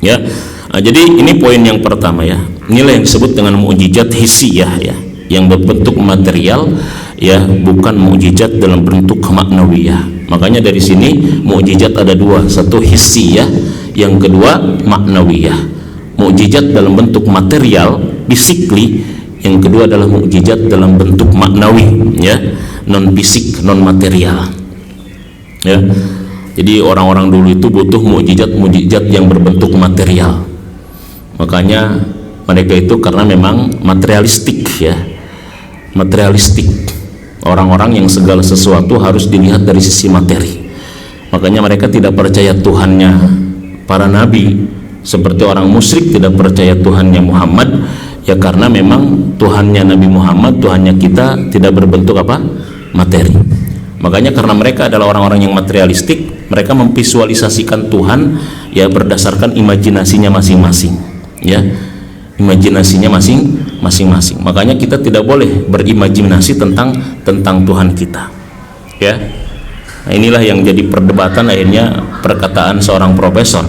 ya. Jadi ini poin yang pertama ya. Inilah yang disebut dengan mukjizat hissiyah ya, yang berbentuk material ya, bukan mukjizat dalam bentuk maknawiyah. Makanya dari sini mukjizat ada dua, satu hissiyah, yang kedua maknawiyah. Mukjizat dalam bentuk material, physically, yang kedua adalah mukjizat dalam bentuk maknawi ya, non fisik, non material ya. Jadi orang-orang dulu itu butuh mukjizat yang berbentuk material. Makanya mereka itu karena memang materialistik ya, materialistik, orang-orang yang segala sesuatu harus dilihat dari sisi materi. Makanya mereka tidak percaya Tuhannya para nabi, seperti orang musyrik tidak percaya Tuhannya Muhammad ya, karena memang Tuhannya Nabi Muhammad, Tuhannya kita tidak berbentuk apa? Materi. Makanya karena mereka adalah orang-orang yang materialistik, mereka memvisualisasikan Tuhan ya berdasarkan imajinasinya masing-masing ya, imajinasinya masing-masing. Makanya kita tidak boleh berimajinasi tentang Tuhan kita ya. Nah, inilah yang jadi perdebatan akhirnya perkataan seorang profesor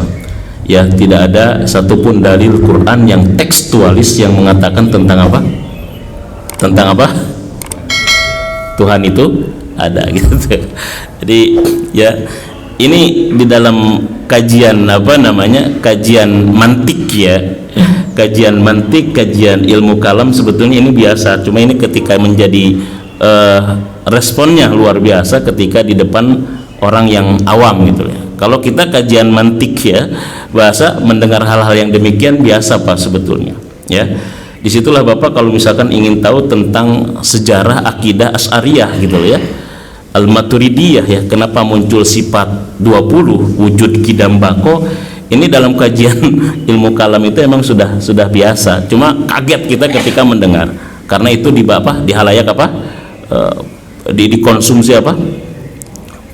ya, tidak ada satupun dalil Quran yang tekstualis yang mengatakan tentang apa? Tentang apa? Tuhan itu ada gitu. Jadi ya, ini di dalam kajian apa namanya, kajian mantik ya, kajian mantik, kajian ilmu kalam, sebetulnya ini biasa, cuma ini ketika menjadi responnya luar biasa ketika di depan orang yang awam gitu ya. Kalau kita kajian mantik ya, bahasa mendengar hal-hal yang demikian biasa Pak sebetulnya ya. Disitulah Bapak kalau misalkan ingin tahu tentang sejarah akidah Asy'ariyah gitu ya, Al-Maturidiyah ya, kenapa muncul sifat 20 wujud kidam bako, ini dalam kajian ilmu kalam itu emang sudah biasa, cuma kaget kita ketika mendengar, karena itu di apa, di halayak apa, dikonsumsi apa,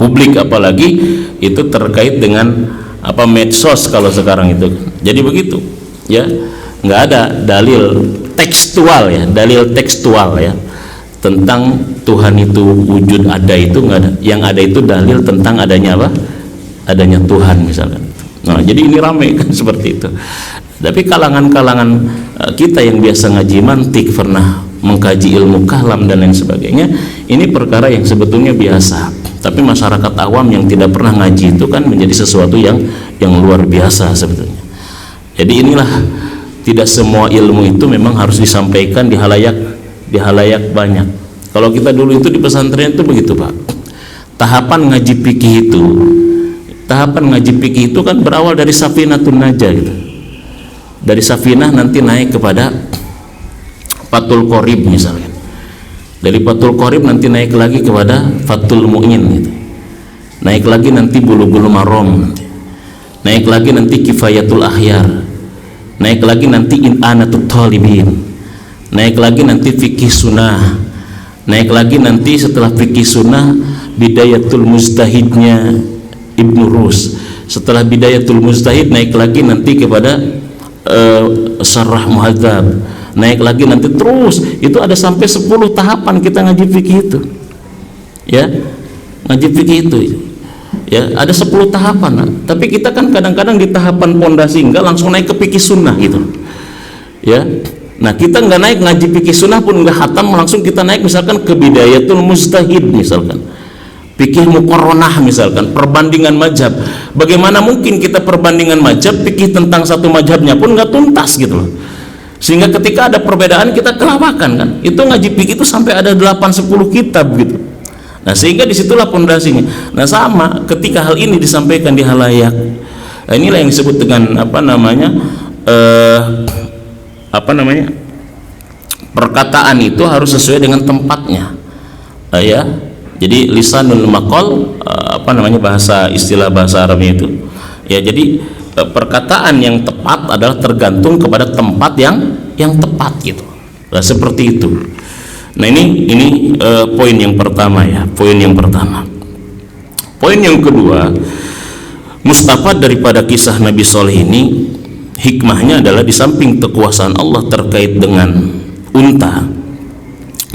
publik, apalagi itu terkait dengan apa, medsos kalau sekarang itu. Jadi begitu ya, nggak ada dalil tekstual ya, dalil tekstual ya tentang Tuhan itu wujud ada, itu nggak ada. Yang ada itu dalil tentang adanya apa, adanya Tuhan misalkan. Nah jadi ini ramai kan seperti itu. Tapi kalangan-kalangan kita yang biasa ngaji mantik, pernah mengkaji ilmu kalam dan lain sebagainya, ini perkara yang sebetulnya biasa. Tapi masyarakat awam yang tidak pernah ngaji itu kan menjadi sesuatu yang luar biasa sebetulnya. Jadi inilah, tidak semua ilmu itu memang harus disampaikan di halayak banyak. Kalau kita dulu itu di pesantren itu begitu Pak. Tahapan ngaji fikih itu kan berawal dari Safinatun Najah gitu. Dari Safinah nanti naik kepada Fathul Qorib misalnya. Dari Fathul Qorib nanti naik lagi kepada Fathul Mu'in gitu. Naik lagi nanti Bulughul Maram, naik lagi nanti Kifayatul Akhyar, naik lagi nanti In'anatul Talibin, naik lagi nanti fikih sunnah, naik lagi nanti setelah fikih sunnah Bidayatul Mujtahidnya Ibnu Rus, setelah Bidayatul Mujtahid naik lagi nanti kepada Syarah Muhadzab, naik lagi nanti terus, itu ada sampai 10 tahapan kita ngaji fikih itu ya, ngaji fikih itu ya, ada 10 tahapan. Nah, tapi kita kan kadang-kadang di tahapan pondasi enggak langsung naik ke fikih sunnah gitu ya. Nah kita nggak naik ngaji fikih sunnah pun nggak khatam, langsung kita naik misalkan ke Bidayatul Mujtahid misalkan, fikih muqarronah misalkan, perbandingan mazhab. Bagaimana mungkin kita perbandingan mazhab, fikih tentang satu mazhabnya pun nggak tuntas gitu loh, sehingga ketika ada perbedaan kita kelabakan kan. Itu ngaji fikih itu sampai ada 8-10 kitab gitu. Nah sehingga disitulah pondasinya. Nah sama ketika hal ini disampaikan di halayak, nah, inilah yang disebut dengan perkataan itu harus sesuai dengan tempatnya ya. Jadi lisanul maqal, bahasa istilah bahasa Arabnya itu ya. Jadi perkataan yang tepat adalah tergantung kepada tempat yang tepat gitu. Nah seperti itu. Nah ini poin yang pertama ya, poin yang pertama. Poin yang kedua, mustafad daripada kisah Nabi Soleh ini, hikmahnya adalah di samping kekuasaan Allah terkait dengan unta,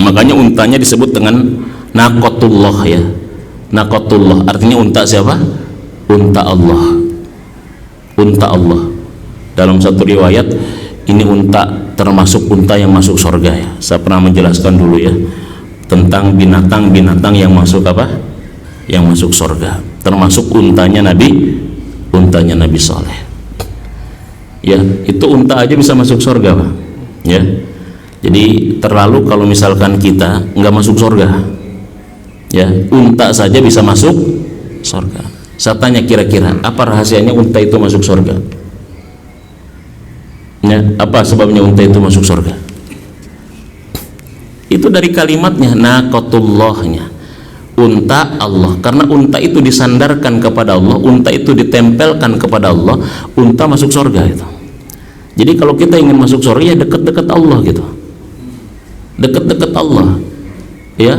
makanya untanya disebut dengan naqatullah ya. Naqatullah artinya unta siapa? Unta Allah. Unta Allah Dalam satu riwayat ini unta termasuk unta yang masuk surga ya. Saya pernah menjelaskan dulu ya tentang binatang-binatang yang masuk apa? Yang masuk surga. Termasuk untanya Nabi Saleh. Ya, itu unta aja bisa masuk surga, Pak. Ya. Jadi terlalu kalau misalkan kita nggak masuk surga. Ya, unta saja bisa masuk surga. Saya tanya kira-kira apa rahasianya unta itu masuk surga? Ya, apa sebabnya unta itu masuk surga? Itu dari kalimatnya naqatullahnya, unta Allah. Karena unta itu disandarkan kepada Allah, unta itu ditempelkan kepada Allah, unta masuk surga itu. Jadi kalau kita ingin masuk surga ya dekat-dekat Allah gitu, dekat-dekat Allah ya.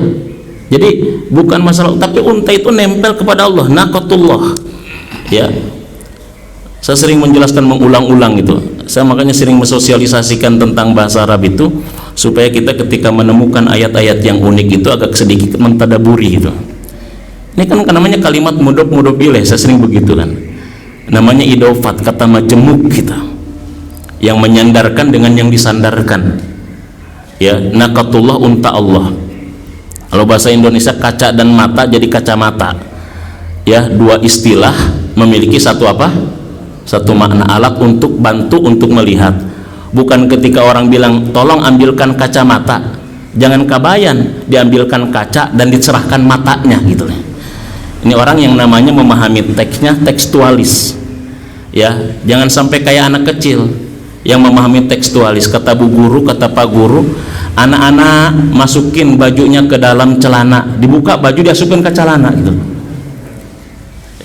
Jadi bukan masalah, tapi unta itu nempel kepada Allah, naqatullah ya. Saya sering menjelaskan mengulang-ulang itu. Saya makanya sering mensosialisasikan tentang bahasa Arab itu supaya kita ketika menemukan ayat-ayat yang unik itu agak sedikit mentadaburi gitu. Ini kan namanya kalimat mudhof ilaih, saya sering begitu kan. Namanya idofat, kata majemuk gitu. Yang menyandarkan dengan yang disandarkan. Ya, naqatullah unta Allah. Kalau bahasa Indonesia kaca dan mata jadi kacamata. Ya, dua istilah memiliki satu apa? Satu makna, alat untuk bantu untuk melihat. Bukan ketika orang bilang tolong ambilkan kacamata, jangan kabayan diambilkan kaca dan dicerahkan matanya gitu. Ini orang yang namanya memahami teksnya tekstualis ya, jangan sampai kayak anak kecil yang memahami tekstualis. Kata bu guru, kata pak guru, anak-anak masukin bajunya ke dalam celana, dibuka baju diasukin ke celana gitu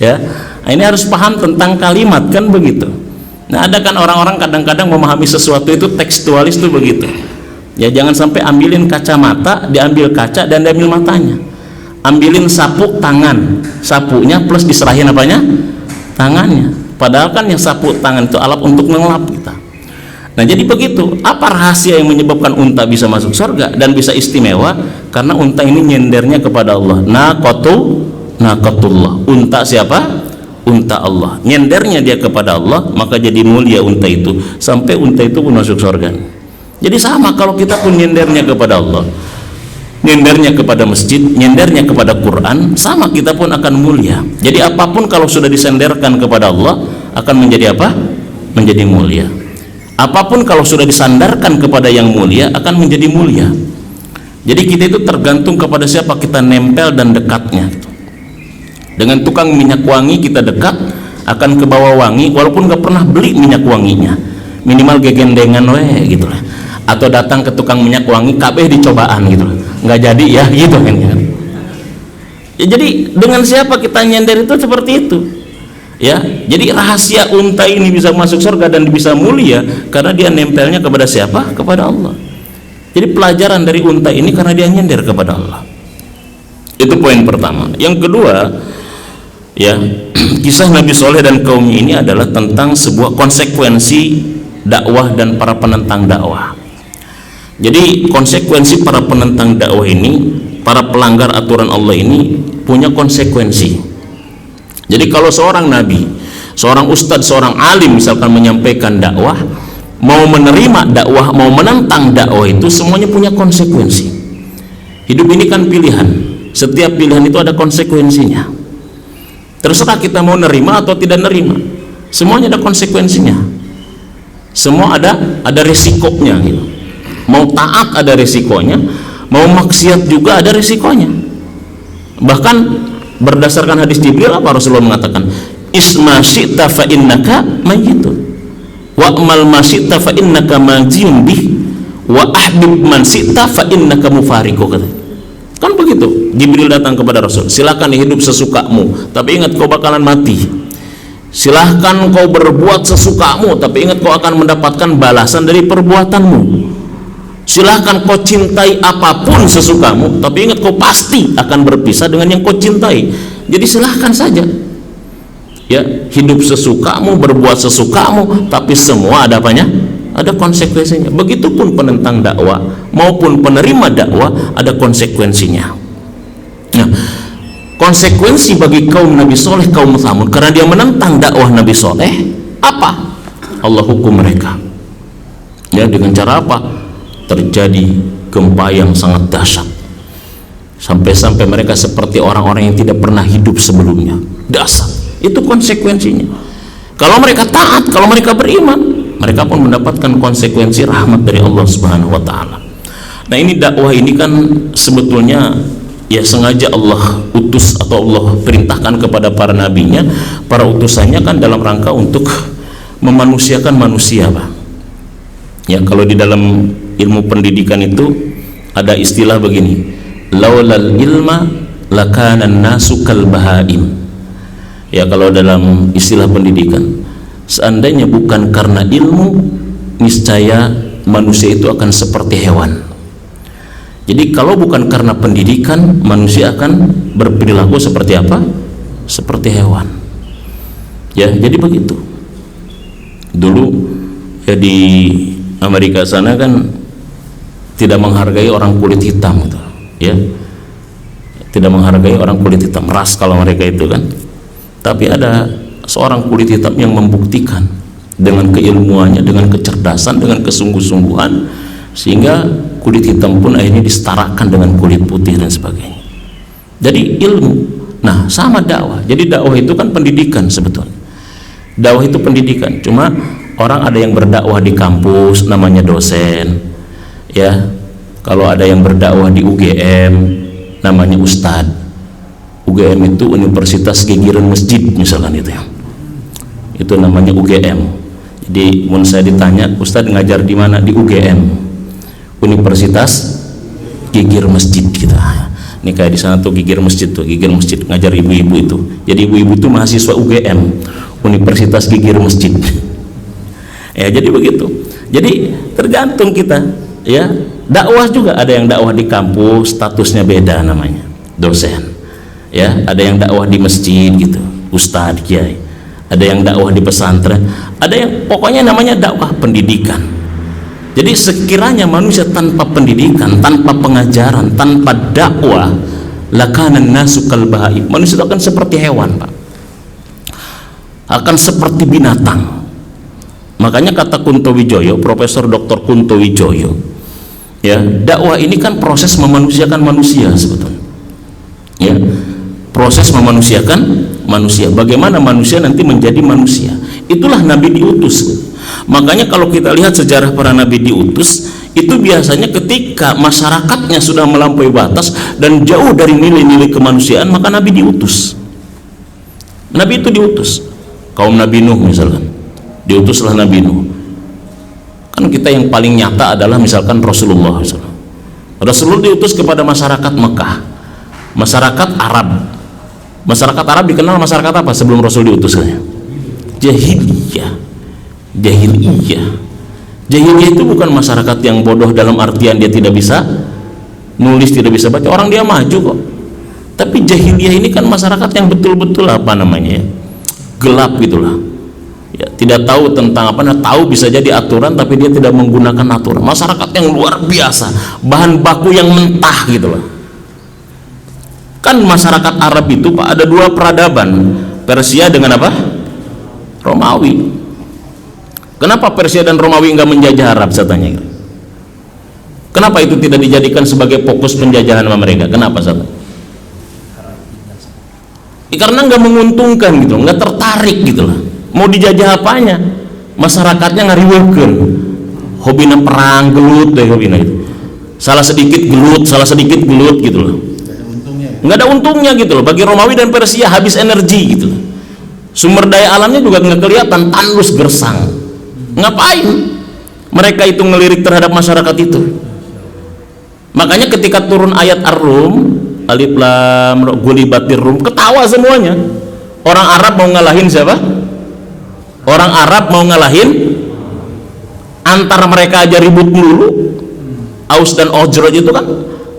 ya. Nah, ini harus paham tentang kalimat kan begitu. Nah, ada kan orang-orang kadang-kadang memahami sesuatu itu tekstualis tuh begitu ya. Jangan sampai ambilin kacamata, diambil kaca dan diambil matanya. Ambilin sapu tangan, sapunya plus diserahin apanya? Tangannya. Padahal kan yang sapu tangan itu alat untuk mengelap kita. Nah, jadi begitu. Apa rahasia yang menyebabkan unta bisa masuk surga dan bisa istimewa? Karena unta ini nyendernya kepada Allah. Naqatullah. Unta siapa? Unta Allah. Nyendernya dia kepada Allah, maka jadi mulia unta itu sampai unta itu pun masuk surga. Jadi sama kalau kita pun nyendernya kepada Allah, nyendernya kepada masjid, nyendernya kepada Quran, sama kita pun akan mulia. Jadi apapun kalau sudah disenderkan kepada Allah akan menjadi apa? Menjadi mulia. Apapun kalau sudah disandarkan kepada yang mulia akan menjadi mulia. Jadi kita itu tergantung kepada siapa kita nempel dan dekatnya. Dengan tukang minyak wangi kita dekat, akan ke bawah wangi walaupun gak pernah beli minyak wanginya, minimal gegendengan gitu lah. Atau datang ke tukang minyak wangi kabeh dicobaan gitu, nggak jadi ya gitu kan ya. Jadi dengan siapa kita nyender itu seperti itu ya. Jadi rahasia unta ini bisa masuk surga dan bisa mulia karena dia nempelnya kepada siapa? Kepada Allah. Jadi pelajaran dari unta ini karena dia nyender kepada Allah. Itu poin pertama. Yang kedua ya, kisah Nabi Soleh dan kaumnya ini adalah tentang sebuah konsekuensi dakwah dan para penentang dakwah. Jadi konsekuensi para penentang dakwah ini, para pelanggar aturan Allah ini punya konsekuensi. Jadi kalau seorang nabi, seorang ustadz, seorang alim misalkan menyampaikan dakwah, mau menerima dakwah, mau menentang dakwah, itu semuanya punya konsekuensi. Hidup ini kan pilihan, setiap pilihan itu ada konsekuensinya. Terserah kita mau nerima atau tidak nerima, semuanya ada konsekuensinya. Semua ada resikonya gitu. Mau taat ada resikonya, mau maksiat juga ada resikonya. Bahkan berdasarkan hadis Jibril apa Rasulullah mengatakan, isma syi'ta fa innaka mayyitun wa amal ma syi'ta fa innaka majim bih wa ahbib man syi'ta fa innaka mufariqu. Kan begitu, Jibril datang kepada Rasul, silakan hidup sesukamu, tapi ingat kau bakalan mati. Silahkan kau berbuat sesukamu, tapi ingat kau akan mendapatkan balasan dari perbuatanmu. Silahkan kau cintai apapun sesukamu, tapi ingat kau pasti akan berpisah dengan yang kau cintai. Jadi silahkan saja ya, hidup sesukamu, berbuat sesukamu, tapi semua ada apanya? Ada konsekuensinya. Begitupun penentang dakwah maupun penerima dakwah ada konsekuensinya. Nah, konsekuensi bagi kaum Nabi Soleh, kaum Tsamud, karena dia menentang dakwah Nabi Soleh apa? Allah hukum mereka. Ya, dengan cara apa? Terjadi gempa yang sangat dahsyat, sampai-sampai mereka seperti orang-orang yang tidak pernah hidup sebelumnya. Dahsyat. Itu konsekuensinya. Kalau mereka taat, kalau mereka beriman, mereka pun mendapatkan konsekuensi rahmat dari Allah Subhanahu wa taala. Nah, ini dakwah ini kan sebetulnya ya sengaja Allah utus atau Allah perintahkan kepada para nabinya, para utusannya kan dalam rangka untuk memanusiakan manusia, Pak. Ya, kalau di dalam ilmu pendidikan itu ada istilah begini, laulal ilma lakanan nasu kal bahaim. Ya, kalau dalam istilah pendidikan, seandainya bukan karena ilmu, niscaya manusia itu akan seperti hewan. Jadi kalau bukan karena pendidikan, manusia akan berperilaku seperti apa? Seperti hewan. Ya, jadi begitu. Dulu ya di Amerika sana kan tidak menghargai orang kulit hitam gitu, ya. Tidak menghargai orang kulit hitam, ras kalau mereka itu kan. Tapi ada seorang kulit hitam yang membuktikan dengan keilmuannya, dengan kecerdasan, dengan kesungguh-sungguhan, sehingga kulit hitam pun akhirnya disetarakan dengan kulit putih dan sebagainya. Jadi ilmu. Nah, sama dakwah. Jadi dakwah itu kan pendidikan sebetulnya. Dakwah itu pendidikan. Cuma orang ada yang berdakwah di kampus namanya dosen. Ya. Kalau ada yang berdakwah di UGM namanya ustad. UGM itu Universitas Gigiran Masjid misalkan itu ya. Itu namanya UGM. Jadi mun saya ditanya, ustad ngajar di mana? Di UGM. Universitas Gigir Masjid kita. Ini kayak di sana tuh Gigir Masjid tuh, Gigir Masjid ngajar ibu-ibu itu. Jadi ibu-ibu itu mahasiswa UGM, Universitas Gigir Masjid. Ya, jadi begitu. Jadi tergantung kita, ya. Dakwah juga ada yang dakwah di kampus, statusnya beda namanya, dosen. Ya, ada yang dakwah di masjid gitu, ustadz, kiai. Ada yang dakwah di pesantren, ada yang pokoknya namanya dakwah pendidikan. Jadi sekiranya manusia tanpa pendidikan, tanpa pengajaran, tanpa dakwah, lakanan nasu kal bahaim, manusia itu akan seperti hewan, Pak. Akan seperti binatang. Makanya kata Kunto Wijoyo, Profesor Dr. Kunto Wijoyo, ya, dakwah ini kan proses memanusiakan manusia sebetulnya. Ya, proses memanusiakan manusia. Bagaimana manusia nanti menjadi manusia? Itulah Nabi diutus. Makanya kalau kita lihat sejarah para nabi diutus, itu biasanya ketika masyarakatnya sudah melampaui batas dan jauh dari nilai-nilai kemanusiaan, maka Nabi diutus. Nabi itu diutus. Kaum Nabi Nuh misalkan, diutuslah Nabi Nuh. Kan kita yang paling nyata adalah misalkan Rasulullah misalkan. Rasulullah diutus kepada masyarakat Mekah, masyarakat Arab. Masyarakat Arab dikenal masyarakat apa sebelum Rasul diutus? Jahiliyah. Jahiliyah itu bukan masyarakat yang bodoh dalam artian dia tidak bisa nulis, tidak bisa baca. Orang dia maju kok. Tapi jahiliyah ini kan masyarakat yang betul-betul apa namanya ya, gelap gitulah. Ya, tidak tahu tentang apa, tahu bisa jadi aturan tapi dia tidak menggunakan aturan. Masyarakat yang luar biasa, bahan baku yang mentah gitulah. Kan masyarakat Arab itu Pak ada dua peradaban, Persia dengan apa? Romawi. Kenapa Persia dan Romawi enggak menjajah Arab, saya tanya? Kenapa itu tidak dijadikan sebagai fokus penjajahan sama mereka? Kenapa, saya tanya? Karena enggak menguntungkan gitu, enggak tertarik gitu lah. Mau dijajah apanya? Masyarakatnya ngariweukeun. Hobina perang, gelut deh hobina itu. Salah sedikit gelut gitu loh. Enggak ada untungnya gitu loh. Bagi Romawi dan Persia habis energi gitu loh. Sumber daya alamnya juga enggak kelihatan, tandus gersang. Ngapain mereka itu ngelirik terhadap masyarakat itu? Makanya ketika turun ayat Ar-Rum, Alif Lam Ra, Gulibatir Rum, ketawa semuanya. Orang Arab mau ngalahin siapa? Orang Arab mau ngalahin, antar mereka aja ribut mulu. Aus dan Ojroj itu kan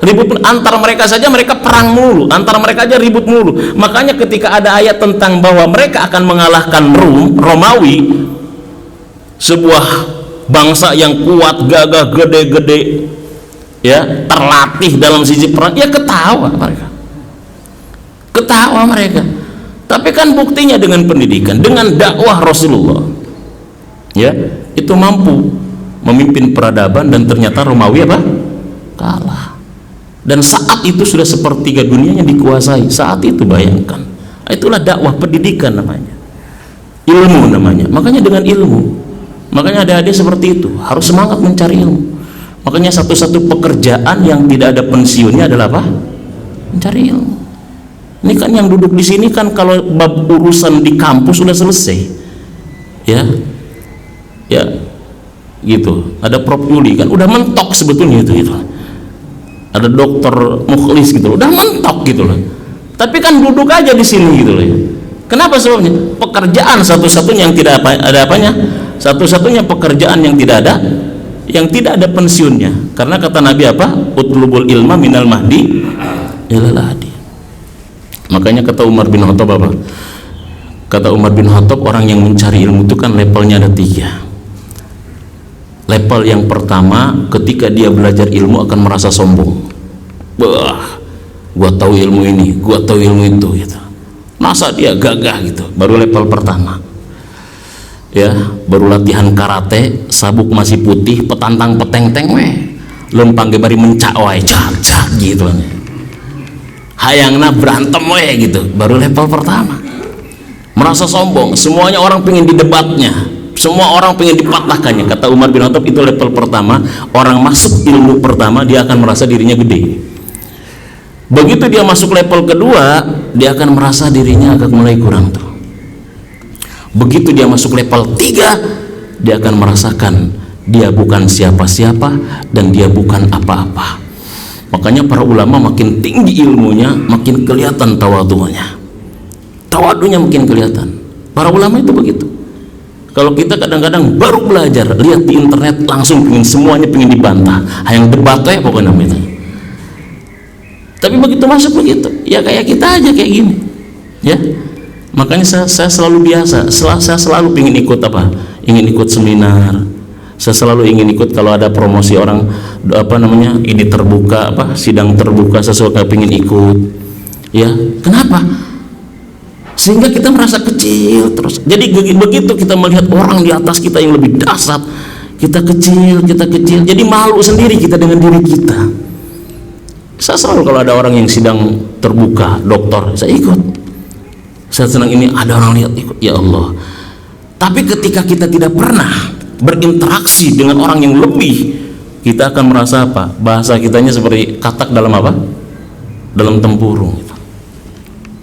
ribut, antar mereka saja mereka perang mulu, antar mereka aja ribut mulu. Makanya ketika ada ayat tentang bahwa mereka akan mengalahkan Romawi, sebuah bangsa yang kuat, gagah, gede-gede, ya, terlatih dalam sisi perang, ya ketawa mereka. Tapi kan buktinya dengan pendidikan, dengan dakwah Rasulullah, ya, itu mampu memimpin peradaban dan ternyata Romawi apa? Kalah. Dan saat itu sudah sepertiga dunianya dikuasai. Saat itu bayangkan. Itulah dakwah pendidikan namanya. Ilmu namanya. Makanya dengan ilmu. Makanya adik-adik seperti itu harus semangat mencari ilmu. Makanya satu-satu pekerjaan yang tidak ada pensiunnya adalah apa? Mencari ilmu. Ini kan yang duduk di sini kan kalau bab urusan di kampus sudah selesai. Ya. Ya. Gitu. Ada Prof Yuli kan udah mentok sebetulnya itu gitu. Ada dokter Mukhlis gitu loh, udah mentok gitu loh. Tapi kan duduk aja di sini gitu loh. Kenapa sebabnya? Pekerjaan satu-satunya yang tidak ada apanya? Satu-satunya pekerjaan yang tidak ada pensiunnya. Karena kata Nabi apa? Utlubul ilma minal mahdi ilal lahdi. Makanya kata Umar bin Khattab apa? Kata Umar bin Khattab, orang yang mencari ilmu itu kan levelnya ada 3. Level yang pertama, ketika dia belajar ilmu akan merasa sombong. Wah, gua tahu ilmu ini, gua tahu ilmu itu gitu. Masa dia gagah gitu. Baru level pertama. Ya, baru latihan karate, sabuk masih putih, petantang peteng-teng weh. Lempang ge bari mencak wae, cak gitu. Hayangna berantem weh gitu. Baru level pertama. Merasa sombong, semuanya orang pengen didebatnya. Semua orang pengen dipatahkannya. Kata Umar bin Khattab, itu level pertama. Orang masuk ilmu pertama dia akan merasa dirinya gede. Begitu dia masuk level kedua, dia akan merasa dirinya agak mulai kurang tuh. Begitu dia masuk level 3, dia akan merasakan dia bukan siapa-siapa dan dia bukan apa-apa. Makanya para ulama makin tinggi ilmunya, makin kelihatan tawadhu'nya. Tawadhu'nya makin kelihatan. Para ulama itu begitu. Kalau kita kadang-kadang baru belajar, lihat di internet langsung semuanya pengen dibantah, yang debat ya pokoknya namanya. Tapi begitu masuk begitu, ya kayak kita aja kayak gini, ya. Makanya saya selalu biasa, saya selalu ingin ikut apa? Ingin ikut seminar. Saya selalu ingin ikut kalau ada promosi orang apa namanya ini terbuka apa sidang terbuka, saya suka ingin ikut. Ya, kenapa? Sehingga kita merasa kecil terus. Jadi begitu kita melihat orang di atas kita yang lebih dahsyat, kita kecil. Jadi malu sendiri kita dengan diri kita. Saya selalu kalau ada orang yang sidang terbuka, dokter, saya ikut. Saya senang ini ada orang lihat ikut, ya Allah. Tapi ketika kita tidak pernah berinteraksi dengan orang yang lebih, kita akan merasa apa? Bahasa kitanya seperti katak dalam apa? Dalam tempurung.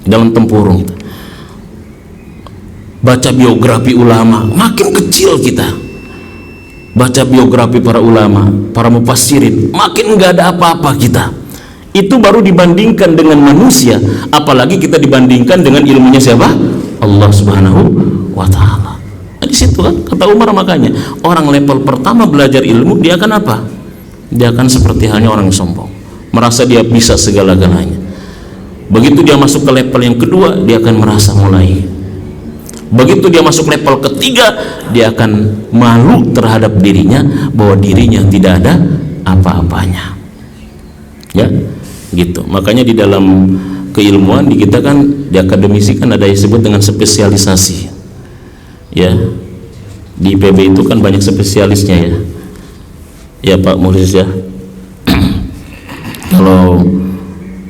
Dalam tempurung itu. Baca biografi ulama, makin kecil kita. Baca biografi para ulama, para mufassirin, makin nggak ada apa-apa kita. Itu baru dibandingkan dengan manusia, apalagi kita dibandingkan dengan ilmunya siapa? Allah Subhanahu wa Ta'ala. Nah, di situ kan kata Umar, makanya orang level pertama belajar ilmu dia akan apa? Dia akan seperti halnya orang yang sombong, merasa dia bisa segala-galanya. Begitu dia masuk ke level yang kedua, dia akan merasa mulai. Begitu dia masuk level ketiga, dia akan malu terhadap dirinya bahwa dirinya tidak ada apa-apanya. Ya, gitu. Makanya di dalam keilmuan di kita kan di akademisi kan ada yang disebut dengan spesialisasi. Ya. Di IPB itu kan banyak spesialisnya ya. Ya Pak Mulis ya. Kalau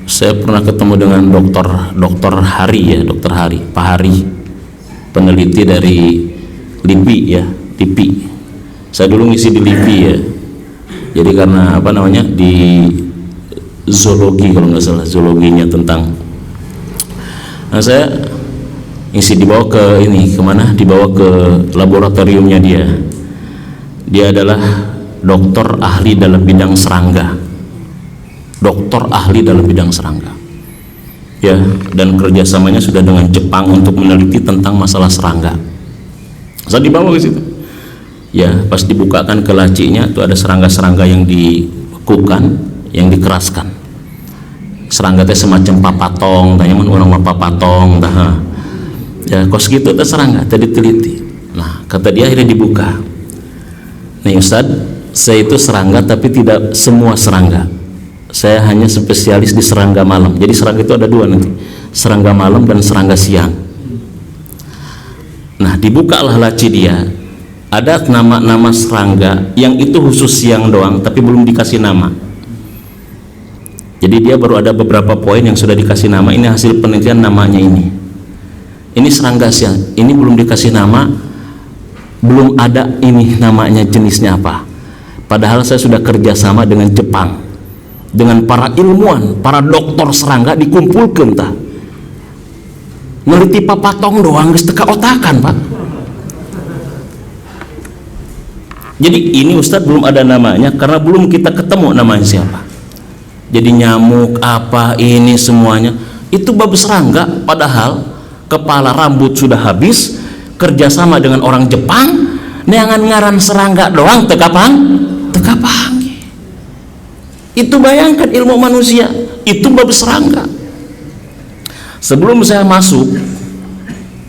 saya pernah ketemu dengan dokter Hari ya, dokter Hari, Pak Hari, peneliti dari LIPI ya, LIPI. Saya dulu ngisi di LIPI ya. Jadi karena apa namanya di zoologi kalau nggak salah, zoologinya tentang. Nah saya ngisi dibawa ke ini kemana? Dibawa ke laboratoriumnya dia. Dia adalah dokter ahli dalam bidang serangga. Dokter ahli dalam bidang serangga. Ya, dan kerjasamanya sudah dengan Jepang untuk meneliti tentang masalah serangga. Saya dibawa ke situ. Ya, pas dibukakan ke lacinya itu ada serangga-serangga yang dibekukan, yang dikeraskan. Serangga teh semacam papatong, tanya mun orang mah papatong, tah. Ya, kos gitu teh serangga tadi teliti. Nah, kata dia akhirnya dibuka. Nih Ustaz, saya itu serangga tapi tidak semua serangga. Saya hanya spesialis di serangga malam. Jadi serangga itu ada 2 nanti, serangga malam dan serangga siang. Nah, dibukalah laci dia. ada nama-nama serangga yang itu khusus siang doang tapi belum dikasih nama. Jadi dia baru ada beberapa poin yang sudah dikasih nama. Ini hasil penelitian, namanya ini serangga siang, ini belum dikasih nama, belum ada ini namanya jenisnya apa. Padahal saya sudah kerjasama dengan Jepang, dengan para ilmuwan, para dokter serangga dikumpulkan tah. Neliti papatong doang geus teka otakan, Pak. Jadi ini Ustadz belum ada namanya karena belum kita ketemu namanya siapa. Jadi nyamuk apa ini semuanya itu bab serangga, padahal kepala rambut sudah habis, kerjasama dengan orang Jepang, neangan ngaran serangga doang tekapang. Itu bayangkan ilmu manusia, itu bab serangga. Sebelum saya masuk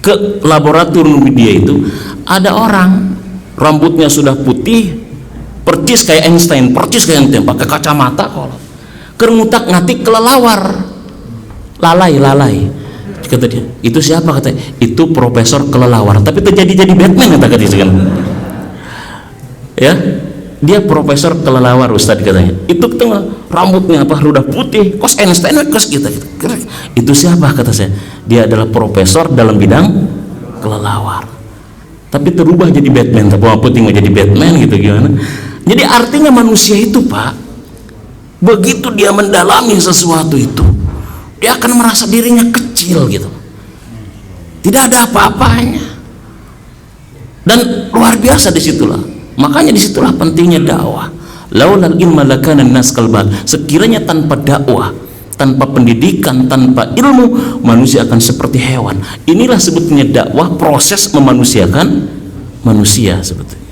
ke laboratorium dia itu, ada orang rambutnya sudah putih, percis kayak Einstein, pakai kacamata, kalau kermutak ngatik kelelawar, lalai. Kata dia, itu siapa? Kata, itu profesor kelelawar, tapi terjadi Batman, kata dia kan. Ya, dia profesor kelelawar Ustadz katanya. Itu tengah rambutnya apa udah putih, kos Einstein kos kita. Itu siapa? Kata saya, dia adalah profesor dalam bidang kelelawar. Tapi terubah jadi Batman, tapi apa tinggal jadi Batman gitu gimana? Jadi artinya manusia itu, Pak, begitu dia mendalami sesuatu itu, dia akan merasa dirinya kecil gitu, tidak ada apa-apanya, dan luar biasa disitulah. Makanya disitulah pentingnya dakwah. Laulal ilma lakana an-nas kalbal. Sekiranya tanpa dakwah, tanpa pendidikan, tanpa ilmu, manusia akan seperti hewan. Inilah sebetulnya dakwah, proses memanusiakan manusia sebetulnya.